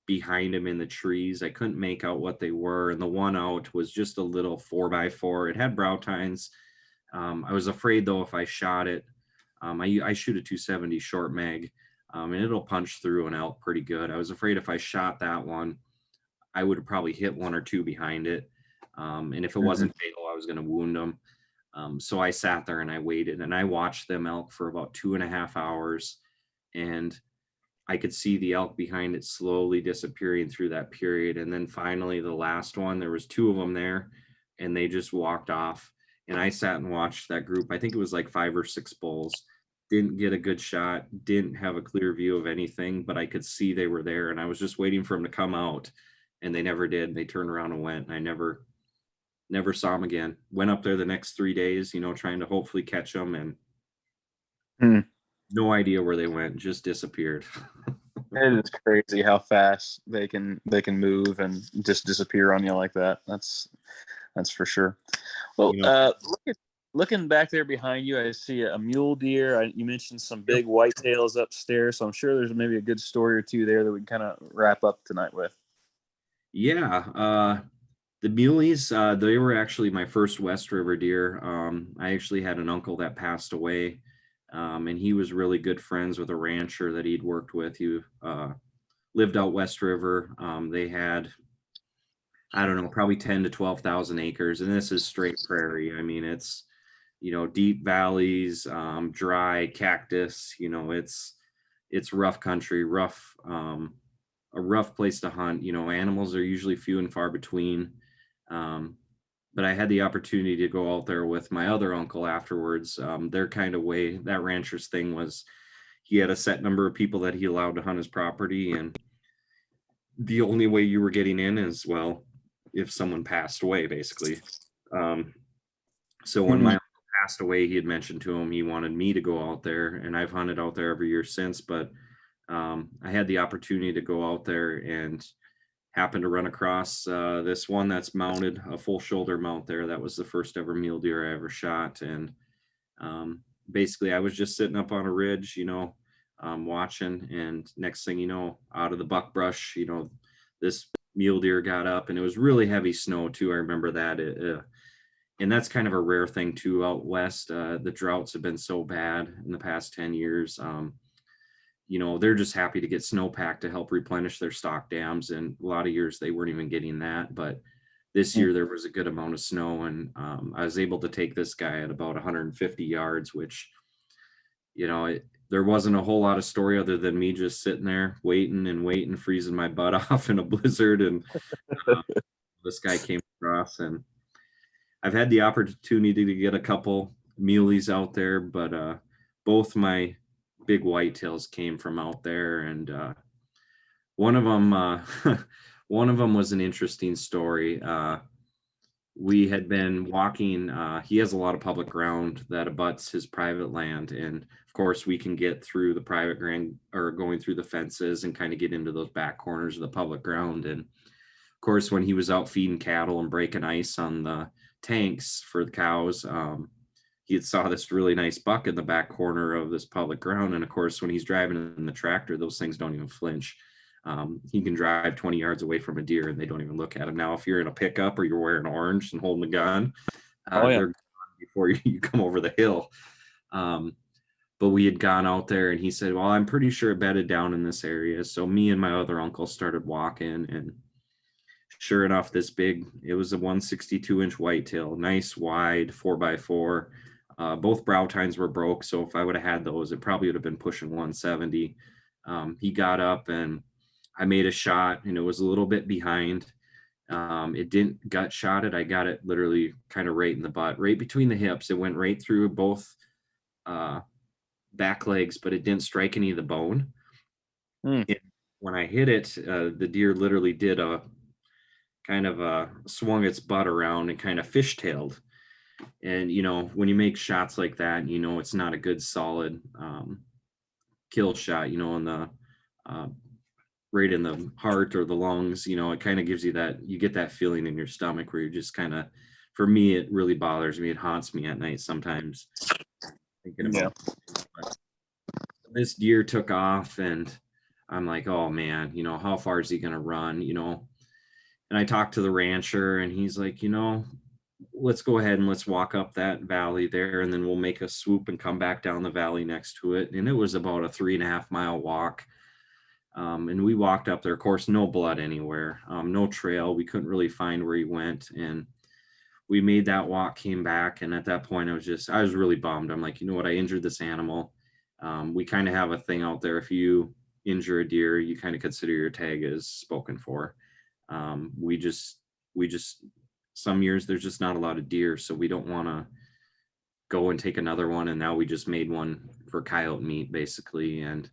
behind him in the trees. I couldn't make out what they were. And the one out was just a little 4x4. It had brow tines. I was afraid though, if I shot it, I shoot a 270 short mag, and it'll punch through an elk pretty good. I was afraid if I shot that one, I would have probably hit one or two behind it. And if it wasn't fatal, I was going to wound them. So I sat there and I waited and I watched them elk for about 2.5 hours, and I could see the elk behind it slowly disappearing through that period. And then finally the last one, there was 2 of them there and they just walked off. And I sat and watched that group. I think it was like 5 or 6 bulls. Didn't get a good shot, didn't have a clear view of anything, but I could see they were there and I was just waiting for them to come out, and they never did. They turned around and went, and I never saw them again. Went up there the next 3 days, trying to hopefully catch them, and no idea where they went, just disappeared. It is crazy how fast they can move and just disappear on you like that. That's for sure. Well, looking back there behind you, I see a mule deer. You mentioned some big whitetails upstairs, so I'm sure there's maybe a good story or two there that we can kind of wrap up tonight with. Yeah, the Muleys, they were actually my first West River deer. I actually had an uncle that passed away, and he was really good friends with a rancher that he'd worked with. He lived out West River. They had, I don't know, probably 10 to 12,000 acres, and this is straight prairie. I mean, it's deep valleys, dry cactus. It's rough country, rough. A rough place to hunt. Animals are usually few and far between. But I had the opportunity to go out there with my other uncle afterwards. Their kind of way, that rancher's thing was, he had a set number of people that he allowed to hunt his property, and the only way you were getting in is, well, if someone passed away, basically. So when my uncle passed away, he had mentioned to him he wanted me to go out there, and I've hunted out there every year since. But I had the opportunity to go out there and happened to run across this one that's mounted, a full shoulder mount there. That was the first ever mule deer I ever shot. And basically I was just sitting up on a ridge, watching, and next thing you know, out of the buckbrush, this mule deer got up, and it was really heavy snow too. I remember that. And that's kind of a rare thing too out west. The droughts have been so bad in the past 10 years. They're just happy to get snowpack to help replenish their stock dams. And a lot of years they weren't even getting that. But this year there was a good amount of snow, and I was able to take this guy at about 150 yards, which, there wasn't a whole lot of story other than me just sitting there waiting, freezing my butt off in a blizzard. And this guy came across, and I've had the opportunity to get a couple muleys out there, but both my big whitetails came from out there. And one of them was an interesting story. We had been walking. He has a lot of public ground that abuts his private land, and of course we can get through the private ground, or going through the fences, and kind of get into those back corners of the public ground. And of course, when he was out feeding cattle and breaking ice on the tanks for the cows, he had saw this really nice buck in the back corner of this public ground. And of course, when he's driving in the tractor, those things don't even flinch. He can drive 20 yards away from a deer and they don't even look at him. Now, if you're in a pickup or you're wearing orange and holding a gun, they're gone before you come over the hill. But we had gone out there, and he said, well, I'm pretty sure it bedded down in this area. So me and my other uncle started walking, and sure enough, it was a 162-inch whitetail, nice wide 4x4. Both brow tines were broke, so if I would have had those, it probably would have been pushing 170. He got up, and I made a shot, and it was a little bit behind. It didn't gut shot it. I got it literally kind of right in the butt, right between the hips. It went right through both back legs, but it didn't strike any of the bone. And when I hit it, the deer literally did a kind of swung its butt around and kind of fishtailed. And when you make shots like that, it's not a good solid kill shot. In the uh, right in the heart or the lungs. It kind of gives you that, you get that feeling in your stomach where you're just kind of, for me, it really bothers me. It haunts me at night sometimes thinking Yeah. about but this deer took off, and I'm like, oh man, how far is he going to run? And I talked to the rancher, and he's like, let's go ahead and let's walk up that valley there, and then we'll make a swoop and come back down the valley next to it. And it was about a 3.5 mile walk. And we walked up there, of course, no blood anywhere, no trail. We couldn't really find where he went. And we made that walk, came back. And at that point, I was really bummed. I'm like, you know what? I injured this animal. We kind of have a thing out there. If you injure a deer, you kind of consider your tag as spoken for. We just, some years there's just not a lot of deer. So we don't want to go and take another one. And now we just made one for coyote meat, basically. And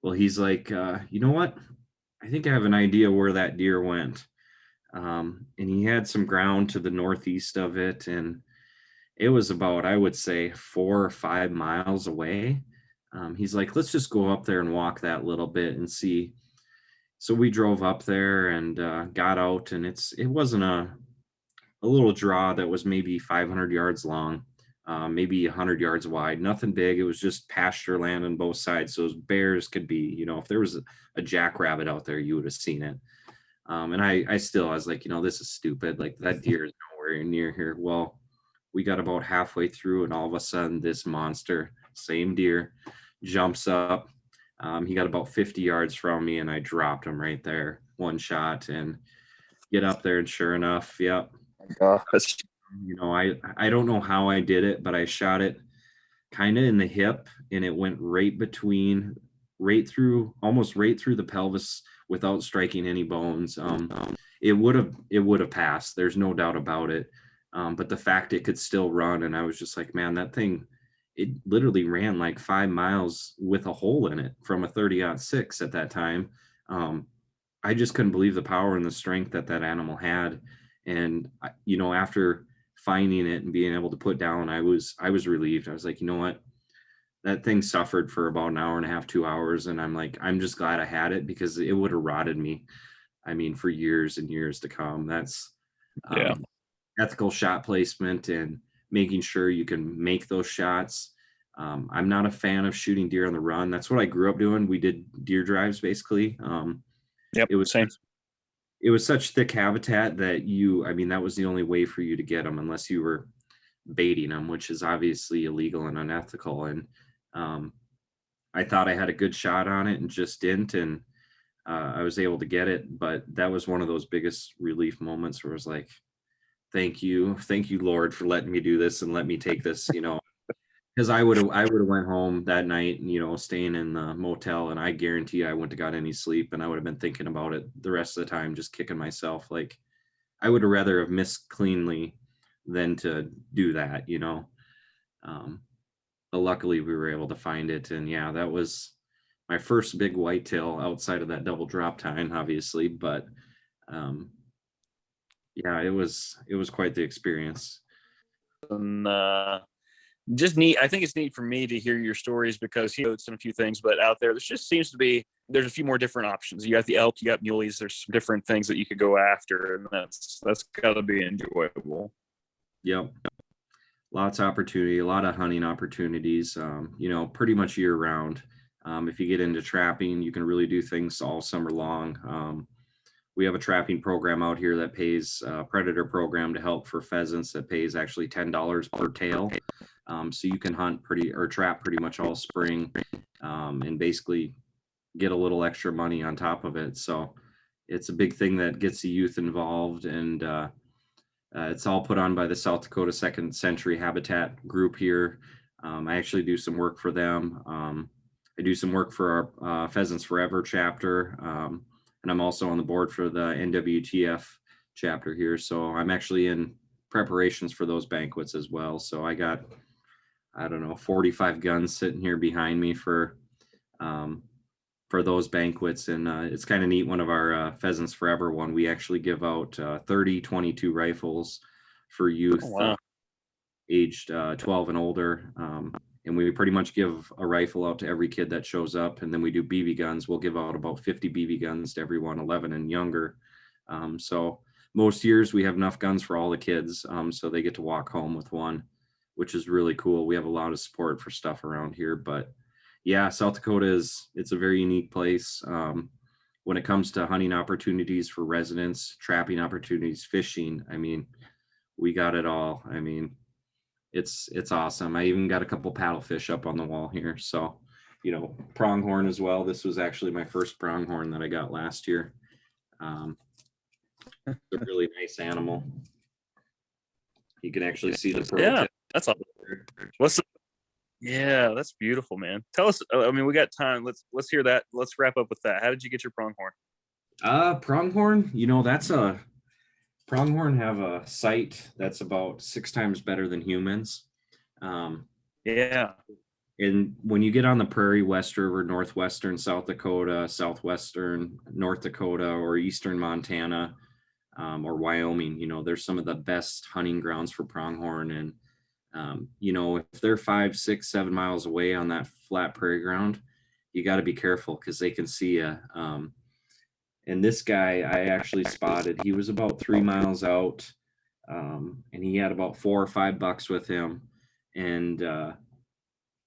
well, he's like, you know what? I think I have an idea where that deer went. And he had some ground to the northeast of it. And it was about, I would say, 4 or 5 miles away. He's like, let's just go up there and walk that little bit and see. So we drove up there and got out, and it wasn't a little draw that was maybe 500 yards long, maybe 100 yards wide, nothing big. It was just pasture land on both sides. So bears could be, if there was a jackrabbit out there, you would have seen it. And I was like, this is stupid. Like, that deer is nowhere near here. Well, we got about halfway through, and all of a sudden this monster, same deer, jumps up. He got about 50 yards from me, and I dropped him right there, one shot, and get up there. And sure enough, yep. Gosh. I don't know how I did it, but I shot it kind of in the hip, and it went almost right through the pelvis without striking any bones. It would have passed. There's no doubt about it. But the fact it could still run, and I was just like, man, that thing, it literally ran like 5 miles with a hole in it from a 30-06 at that time. I just couldn't believe the power and the strength that animal had. And after finding it and being able to put down, I was relieved. I was like, you know what? That thing suffered for about an hour and a half, 2 hours. And I'm like, I'm just glad I had it, because it would have rotted me. I mean, for years and years to come. That's ethical shot placement and making sure you can make those shots. I'm not a fan of shooting deer on the run. That's what I grew up doing. We did deer drives, basically. Yep. It was same. It was such thick habitat that that was the only way for you to get them, unless you were baiting them, which is obviously illegal and unethical. And I thought I had a good shot on it and just didn't. And I was able to get it. But that was one of those biggest relief moments where I was like, thank you, Lord, for letting me do this and let me take this, because I would have went home that night and staying in the motel, and I guarantee I wouldn't have got any sleep, and I would have been thinking about it the rest of the time, just kicking myself. Like, I would have rather have missed cleanly than to do that. But luckily we were able to find it, and yeah, that was my first big whitetail outside of that double drop tine, obviously. But yeah, it was quite the experience. And just neat. I think it's neat for me to hear your stories, because he notes a few things, but out there just seems to be, there's a few more different options. You got the elk, you got muleys. There's some different things that you could go after, and that's got to be enjoyable. Yep. Lots of opportunity, a lot of hunting opportunities, pretty much year round. If you get into trapping, you can really do things all summer long. We have a trapping program out here that pays predator program to help for pheasants that pays actually $10 per tail. So you can trap pretty much all spring, and basically get a little extra money on top of it. So it's a big thing that gets the youth involved, and it's all put on by the South Dakota Second Century Habitat group here. I actually do some work for them. I do some work for our Pheasants Forever chapter, and I'm also on the board for the NWTF chapter here. So I'm actually in preparations for those banquets as well. So I got, 45 guns sitting here behind me for for those banquets. And it's kind of neat. One of our Pheasants Forever one, we actually give out 30-22 rifles for youth Oh, wow. aged 12 and older. And we pretty much give a rifle out to every kid that shows up. And then we do BB guns. We'll give out about 50 BB guns to everyone 11 and younger. So most years we have enough guns for all the kids. So they get to walk home with one, which is really cool. We have a lot of support for stuff around here. But yeah, South Dakota it's a very unique place. When it comes to hunting opportunities for residents, trapping opportunities, fishing, I mean, we got it all. I mean, it's awesome. I even got a couple paddlefish up on the wall here. So, pronghorn as well. This was actually my first pronghorn that I got last year. It's a really nice animal. You can actually see the pearl Yeah, tip. that's awesome. Yeah, that's beautiful, man. Tell us. I mean, we got time. Let's hear that. Let's wrap up with that. How did you get your pronghorn? Pronghorn, pronghorn have a sight that's about 6 times better than humans. Yeah. And when you get on the prairie, West River, northwestern South Dakota, southwestern North Dakota, or eastern Montana, or Wyoming, there's some of the best hunting grounds for pronghorn. And if they're 5, 6, 7 miles away on that flat prairie ground, you got to be careful because they can see you. And this guy I actually spotted, he was about 3 miles out, and he had about 4 or 5 bucks with him. And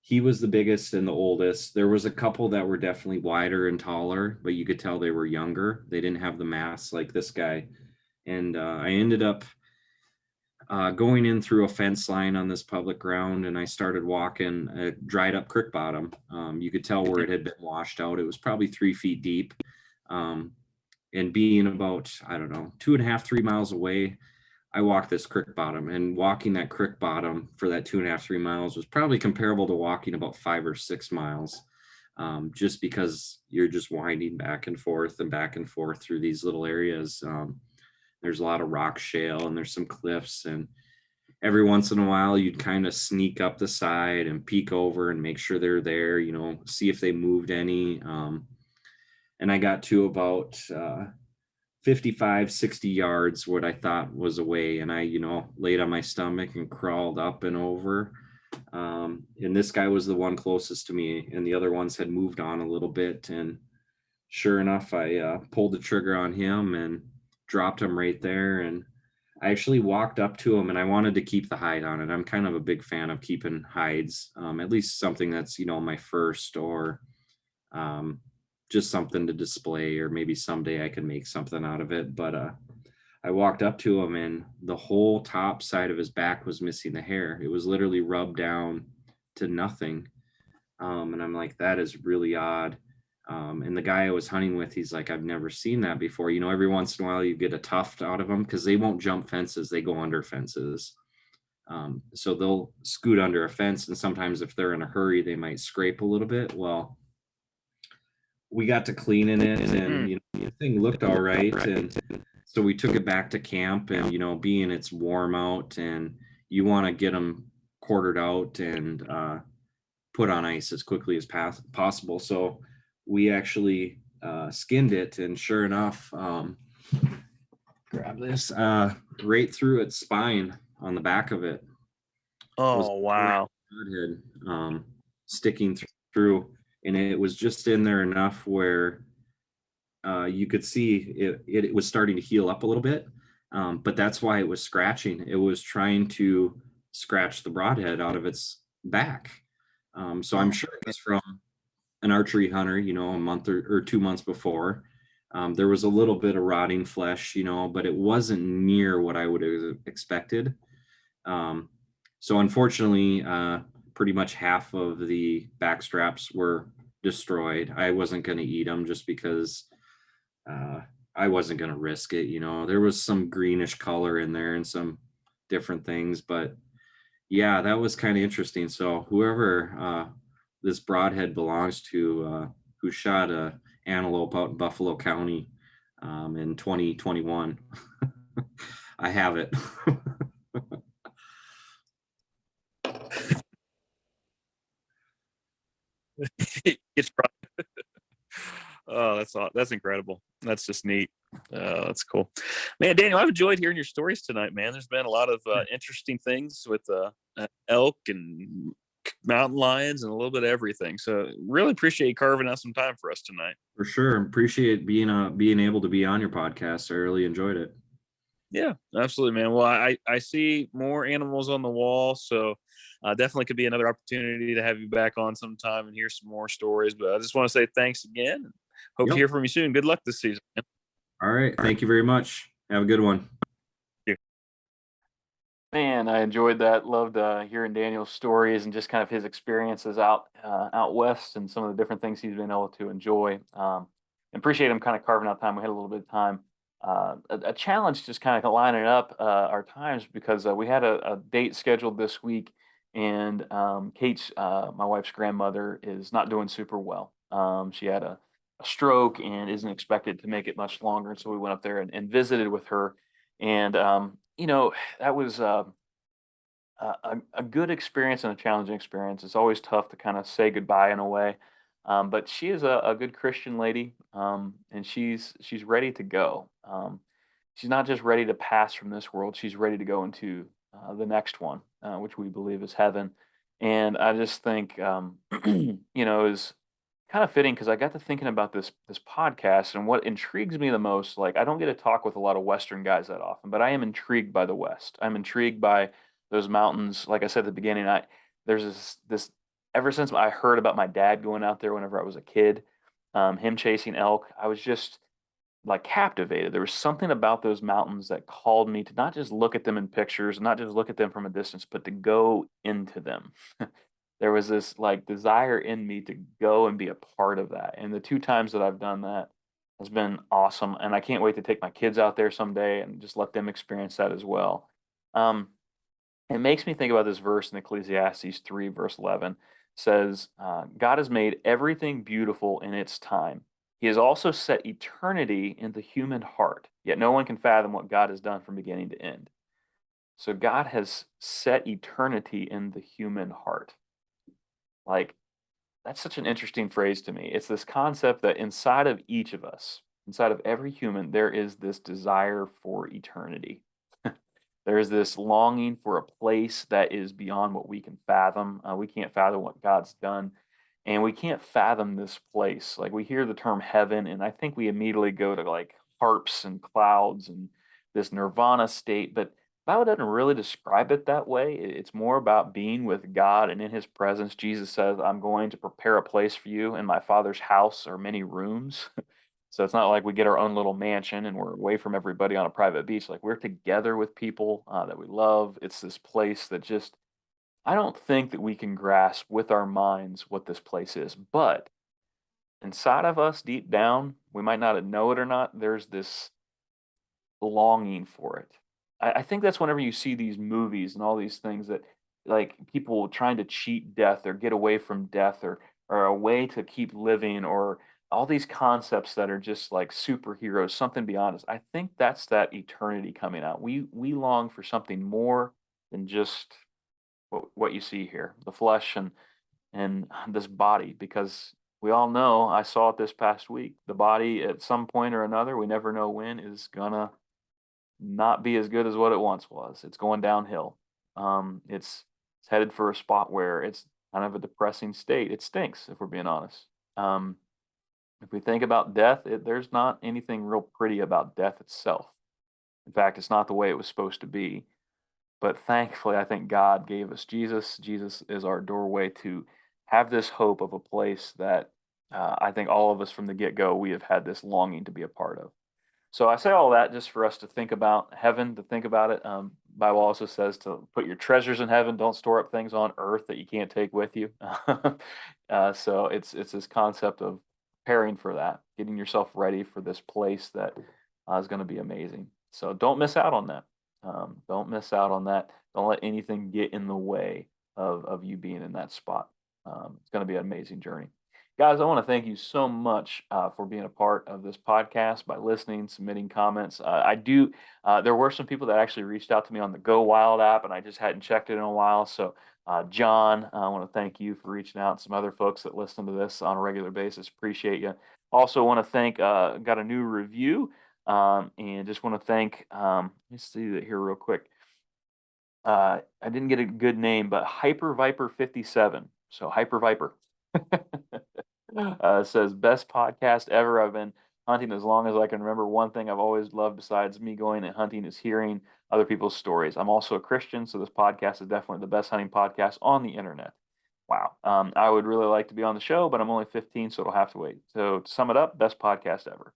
he was the biggest and the oldest. There was a couple that were definitely wider and taller, but you could tell they were younger. They didn't have the mass like this guy. And I ended up going in through a fence line on this public ground, and I started walking a dried up creek bottom. You could tell where it had been washed out. It was probably 3 feet deep. And being about, I don't know, 2.5, 3 miles away, I walked this creek bottom, and walking that creek bottom for that 2.5, 3 miles was probably comparable to walking about 5 or 6 miles. Just because you're just winding back and forth through these little areas. There's a lot of rock shale, and there's some cliffs, and every once in a while you'd kind of sneak up the side and peek over and make sure they're there, see if they moved any. And I got to about 55, 60 yards, what I thought was away. And I, laid on my stomach and crawled up and over. And this guy was the one closest to me, and the other ones had moved on a little bit. And sure enough, I pulled the trigger on him and dropped him right there. And I actually walked up to him, and I wanted to keep the hide on it. I'm kind of a big fan of keeping hides, at least something that's, my first, or just something to display, or maybe someday I can make something out of it. But I walked up to him, and the whole top side of his back was missing the hair. It was literally rubbed down to nothing. And I'm like, that is really odd. And the guy I was hunting with, he's like, I've never seen that before. Every once in a while you get a tuft out of them because they won't jump fences. They go under fences. So they'll scoot under a fence. And sometimes if they're in a hurry, they might scrape a little bit. Well, we got to cleaning it, and the thing looked all right. And so we took it back to camp, and being it's warm out, and you want to get them quartered out and put on ice as quickly as possible. So we actually skinned it, and sure enough, grab this, right through its spine on the back of it. Oh, wow. Sticking through, and it was just in there enough where you could see it was starting to heal up a little bit. But that's why it was scratching. It was trying to scratch the broadhead out of its back. So I'm sure it was from an archery hunter, a month or 2 months before. There was a little bit of rotting flesh, but it wasn't near what I would have expected. So unfortunately, pretty much half of the back straps were destroyed. I wasn't going to eat them just because I wasn't going to risk it. There was some greenish color in there and some different things, but yeah, that was kind of interesting. So whoever this broadhead belongs to, who shot a antelope out in Buffalo County in 2021, I have it. It's Oh, that's incredible. That's just neat. That's cool, man. Daniel, I've enjoyed hearing your stories tonight, man. There's been a lot of interesting things with elk and mountain lions and a little bit of everything. So really appreciate you carving out some time for us tonight. For sure. Appreciate being able to be on your podcast. I really enjoyed it. Yeah, absolutely, man. Well, I see more animals on the wall, so definitely could be another opportunity to have you back on sometime and hear some more stories. But I just want to say thanks again. Hope to Yep. hear from you soon. Good luck this season, man. All right. Thank you very much. Have a good one. Man, I enjoyed that. Loved hearing Daniel's stories and just kind of his experiences out west and some of the different things he's been able to enjoy. Appreciate him kind of carving out time. We had a little bit of time. A challenge just kind of lining up our times because we had a date scheduled this week, and Kate's my wife's grandmother is not doing super well. She had a stroke and isn't expected to make it much longer, so we went up there and visited with her. And that was a good experience and a challenging experience. It's always tough to kind of say goodbye in a way, but she is a good Christian lady, and she's ready to go. She's not just ready to pass from this world; she's ready to go into the next one, which we believe is heaven. And I just think, is kind of fitting because I got to thinking about this podcast and what intrigues me the most. Like, I don't get to talk with a lot of Western guys that often, but I am intrigued by the West. I'm intrigued by those mountains. Like I said at the beginning, there's this ever since I heard about my dad going out there whenever I was a kid, him chasing elk, I was just like captivated. There was something about those mountains that called me to not just look at them in pictures, not just look at them from a distance, but to go into them. There was this like desire in me to go and be a part of that. And the two times that I've done that has been awesome. And I can't wait to take my kids out there someday and just let them experience that as well. Um, it makes me think about this verse in Ecclesiastes 3, verse 11 says, God has made everything beautiful in its time. He has also set eternity in the human heart, yet no one can fathom what God has done from beginning to end. So God has set eternity in the human heart. Like, that's such an interesting phrase to me. It's this concept that inside of each of us, inside of every human, there is this desire for eternity. There is this longing for a place that is beyond what we can fathom. We can't fathom what God's done, and we can't fathom this place. Like, we hear the term heaven, and I think we immediately go to like harps and clouds and this nirvana state, but the Bible doesn't really describe it that way. It's more about being with God and in his presence. Jesus says, I'm going to prepare a place for you. In my Father's house are many rooms. So it's not like we get our own little mansion and we're away from everybody on a private beach. Like, we're together with people that we love. It's this place that just, I don't think that we can grasp with our minds what this place is. But inside of us, deep down, we might not know it or not, there's this longing for it. I think that's whenever you see these movies and all these things that like people trying to cheat death or get away from death or a way to keep living or all these concepts that are just like superheroes, something beyond us. I think that's that eternity coming out. We long for something more than just what you see here, the flesh and this body, because we all know, I saw it this past week, the body at some point or another, we never know when, is gonna not be as good as what it once was. It's going downhill. It's headed for a spot where it's kind of a depressing state. It stinks, if we're being honest. If we think about death, there's not anything real pretty about death itself. In fact, it's not the way it was supposed to be. But thankfully, I think God gave us Jesus. Jesus is our doorway to have this hope of a place that I think all of us from the get go, we have had this longing to be a part of. So I say all that just for us to think about heaven, to think about it. Bible also says to put your treasures in heaven. Don't store up things on earth that you can't take with you. So it's this concept of preparing for that, getting yourself ready for this place that is going to be amazing. So don't miss out on that. Don't miss out on that. Don't let anything get in the way of you being in that spot. It's going to be an amazing journey. Guys, I want to thank you so much for being a part of this podcast by listening, submitting comments. There were some people that actually reached out to me on the Go Wild app, and I just hadn't checked it in a while. So, John, I want to thank you for reaching out. And some other folks that listen to this on a regular basis, appreciate you. Also, want to thank, got a new review, and just want to thank, let's see that here real quick. I didn't get a good name, but Hyper Viper 57. So, Hyper Viper. Says best podcast ever. I've been hunting as long as I can remember. One thing I've always loved besides me going and hunting is hearing other people's stories. I'm also a Christian, so this podcast is definitely the best hunting podcast on the internet. Wow. I would really like to be on the show, but I'm only 15, so it'll have to wait. So to sum it up, best podcast ever.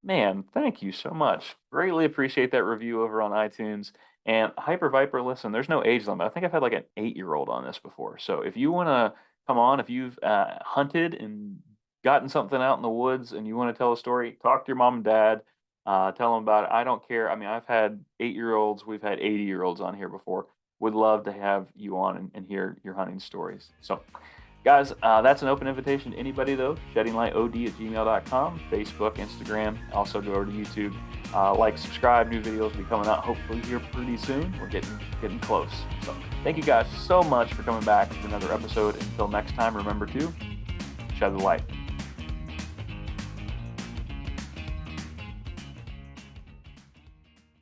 Man, thank you so much. Greatly appreciate that review over on iTunes. And Hyper Viper, listen, there's no age limit. I think I've had like an 8-year-old on this before. So if you want to come on, if you've hunted and gotten something out in the woods and you want to tell a story, talk to your mom and dad, tell them about it. I don't care. I mean, I've had 8-year-olds, we've had 80-year-olds on here before. Would love to have you on and hear your hunting stories. So, guys, that's an open invitation to anybody, though. sheddinglightod@gmail.com, Facebook, Instagram. Also, go over to YouTube. Like, subscribe. New videos will be coming out hopefully here pretty soon. We're getting close. So, thank you guys so much for coming back to another episode. Until next time, remember to shed the light.